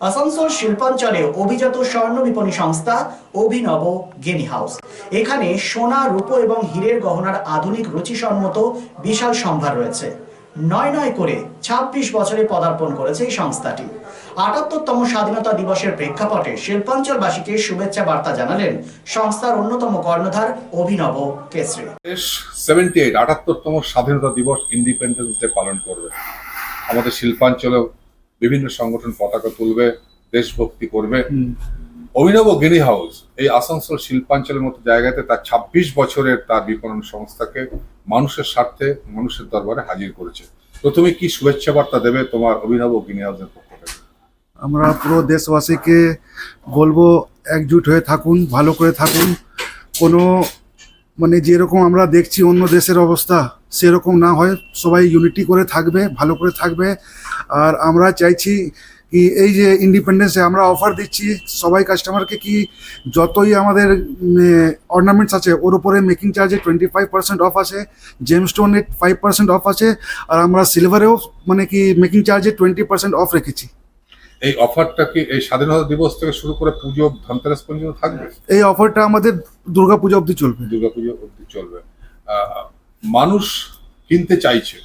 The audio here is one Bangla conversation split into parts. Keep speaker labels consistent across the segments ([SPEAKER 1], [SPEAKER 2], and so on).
[SPEAKER 1] আসানসোল শিল্পাঞ্চলে অভিজাত স্বর্ণ বিপণী সংস্থা অভিনব গিনি হাউস। এখানে সোনা, রূপো এবং হীরের গহনার আধুনিক রুচিসম্মত বিশাল সম্ভার রয়েছে। নয় করে ২৬ বছরে পদার্পণ করেছে এই সংস্থাটি। ৭৮তম স্বাধীনতা দিবসের প্রেক্ষাপটে শিল্পাঞ্চলবাসীকে শুভেচ্ছা বার্তা জানালেন সংস্থার অন্যতম কর্ণধার অভিনব কেশরী।
[SPEAKER 2] ৭৮তম স্বাধীনতা দিবস, ইন্ডিপেন্ডেন্স ডে পালন করবে। আমাদের শিল্পাঞ্চলে বিভিন্ন সংগঠন পতাকা তুলবে, দেশভক্তি করবে। অভিনব গিনি হাউস এই আসানসোল শিল্পাঞ্চলের মতো জায়গাতে তার ২৬ বছরের তার বিপণন সংস্থাকে মানুষের স্বার্থে, মানুষের দরবারে হাজির করেছে। তো তুমি কি শুভেচ্ছা বার্তা দেবে তোমার অভিনব গিনি হাউসের পক্ষ থেকে?
[SPEAKER 3] আমরা পুরো দেশবাসীকে বলবো, একজুট হয়ে থাকুন, ভালো করে থাকুন। কোনো যেরকম আমরা দেখছি অন্য দেশের অবস্থা, সেরকম না হয়, সবাই ইউনিটি করে থাকবে, ভালো করে থাকবে। আর আমরা চাইছি কি এই যে ইন্ডিপেন্ডেন্সে আমরা অফার দিচ্ছি সবাই কাস্টমারকে, কি যতই আমাদের অর্নামেন্টস আছে ওর উপরে মেকিং চার্জে 25% অফ আছে, জেমস্টোনে 5% অফ আছে, আর আমরা সিলভারেও মেকিং চার্জে 20% অফ রেখেছি।
[SPEAKER 2] এই অফারটা কি এই স্বাধীনতা দিবস থেকে শুরু করে পুজো, ধনতেরাস পর্যন্ত থাকবে?
[SPEAKER 3] এই অফারটা আমাদের দুর্গাপুজো অবধি চলবে।
[SPEAKER 2] দুর্গাপুজো অবধি চলবে। মানুষ কিনতে চাইছে,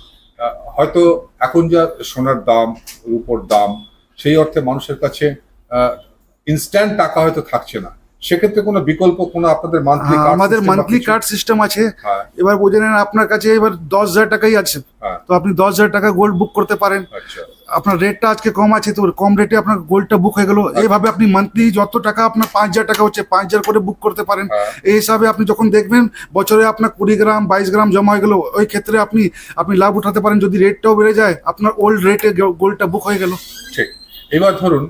[SPEAKER 2] হয়তো এখন যা সোনার দাম, রূপোর দাম, সেই অর্থে মানুষের কাছে ইনস্ট্যান্ট টাকা হয়তো থাকছে না। সেক্ষেত্রে কোনো বিকল্প, কোনো আপনাদের
[SPEAKER 3] আমাদের মান্থলি কার্ড সিস্টেম আছে। এবার বোঝেন আপনার কাছে এবার 10,000 টাকাই আছে, তো আপনি 10,000 টাকা গোল্ড বুক করতে পারেন।
[SPEAKER 2] আচ্ছা,
[SPEAKER 3] আপনার রেটটা আজকে কম আছে, তো কম রেটে আপনার গোল্ডটা বুক হয়ে গেল। এইভাবে আপনি মান্থলি যত টাকা আপনার 5,000 টাকা হচ্ছে 5,000 করে বুক করতে পারেন। এই হিসাবে আপনি যখন দেখবেন বছরে আপনার 20 গ্রাম 22 গ্রাম জমা হয়ে গেল, ওই ক্ষেত্রে আপনি লাভ উঠাতে পারেন। যদি রেটটাও বেড়ে যায়, আপনার ওল্ড রেটে গোল্ডটা বুক হয়ে গেল।
[SPEAKER 2] ঠিক। এবার ধরুন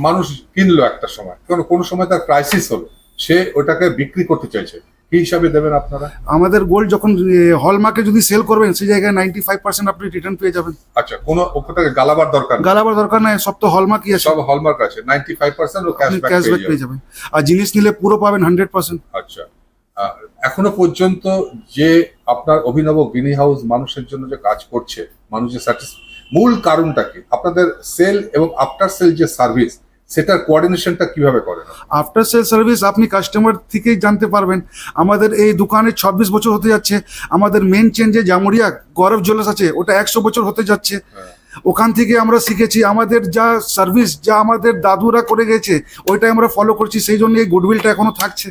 [SPEAKER 2] মানুষ কিনলো একটা সময়, কোনো সময় তার ক্রাইসিস হলো, সে ওটাকে বিক্রি করতে চাইছে, কি হিসাবে দেবেন আপনারা? আমাদের
[SPEAKER 3] গোল্ড যখন হলমার্কে যদি সেল করবেন, সেই জায়গায় 95% আপনি রিটার্ন পেয়ে যাবেন।
[SPEAKER 2] আচ্ছা, কোনো ওটাকে গালাবার দরকার
[SPEAKER 3] নাই, সব তো হলমার্কই আছে,
[SPEAKER 2] সব হলমার্ক আছে। 95% ও ক্যাশব্যাক পেয়ে যাবেন।
[SPEAKER 3] আর জিনিস নিলে পুরো পাবেন 100%।
[SPEAKER 2] আচ্ছা, এখনো পর্যন্ত যে আপনার অভিনব গিনি হাউস মানুষের জন্য যে কাজ করছে, মানুষের মূল কারণটা কি? আপনাদের সেল এবং আফটার সেল যে সার্ভিস, সেটার কোঅর্ডিনেশনটা কিভাবে করেন?
[SPEAKER 3] আফটার সেল সার্ভিস আপনি কাস্টমার থেকেই জানতে পারবেন। আমাদের এই দোকানে 26 বছর হতে যাচ্ছে। আমাদের মেন চেন যে জামুরিয়া গৌরব জুয়েলার্স আছে, ওটা 100 বছর হতে যাচ্ছে। ওখান থেকে আমরা শিখেছি, আমাদের যা সার্ভিস, যা আমাদের দাদুরা করে গেছে, ওইটাই আমরা ফলো করছি। সেই জন্য এই গুডউইলটা এখনো থাকছে।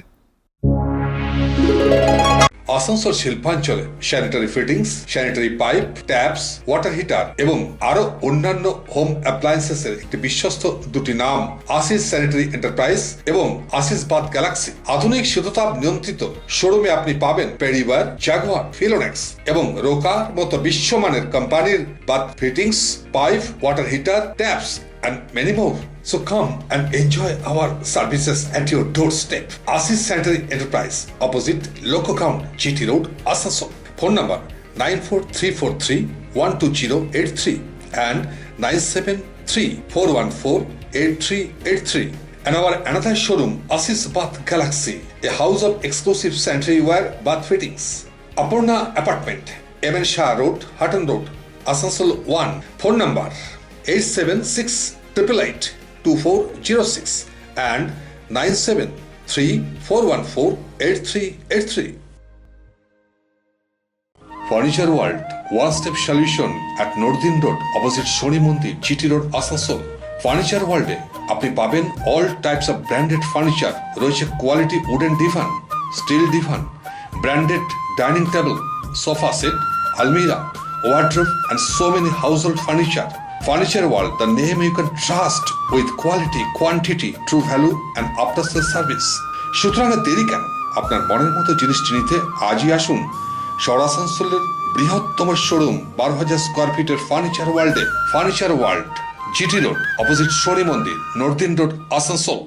[SPEAKER 2] আসানসোল শিল্পাঞ্চলে sanitary fittings, sanitary pipe, taps, water heater এবং আরো অন্যান্য হোম অ্যাপ্লায়েন্সেস এর একটি বিশ্বস্ত দুটি নাম, আশিস স্যানিটারি এন্টারপ্রাইজ এবং আশিস বাথ গ্যালাক্সি। আধুনিক শীততাপ নিয়ন্ত্রিত শোরুমে আপনি পাবেন পেরিবার, জাগুয়ার, ফিলোনেক্স এবং রোকার মতো বিশ্বমানের কোম্পানির bath fittings, pipe, water heater, taps and many more. So come and enjoy our services at your doorstep. Asis Sanitary Enterprise, opposite Loco Ground, GT Road, Asansol. Phone number 94343-12083 and 973-414-8383. And our another showroom, Asis Bath Galaxy, a house of exclusive sanitary ware bath fittings. Apurna Apartment, MN Shah Road, Hutton Road, Asansol 1. Phone number 876-888-2406 and 973-414-8383. Furniture World, one-step solution at Nordin Road, opposite Shoni Mandir, GT Road, Asansol. Furniture World আপনি পাবেন all types of branded furniture, রয়েছে quality wooden divan, steel divan, branded dining table, sofa set, আলমিরা, wardrobe and so many household furniture. Furniture World, the name you can trust with quality, quantity, true value and after sales service. সুতরাং দেরি কেন? আপনার মনের মতো জিনিসটি নিতে আজই আসুন শহর আসানসোলের বৃহত্তম শোরুম 12,000 স্কোয়ার ফিটের ফার্নিচার ওয়ার্ল্ডে। Furniture world, GT road, opposite Shani মন্দির, নর্দিন রোড, আসানসোল।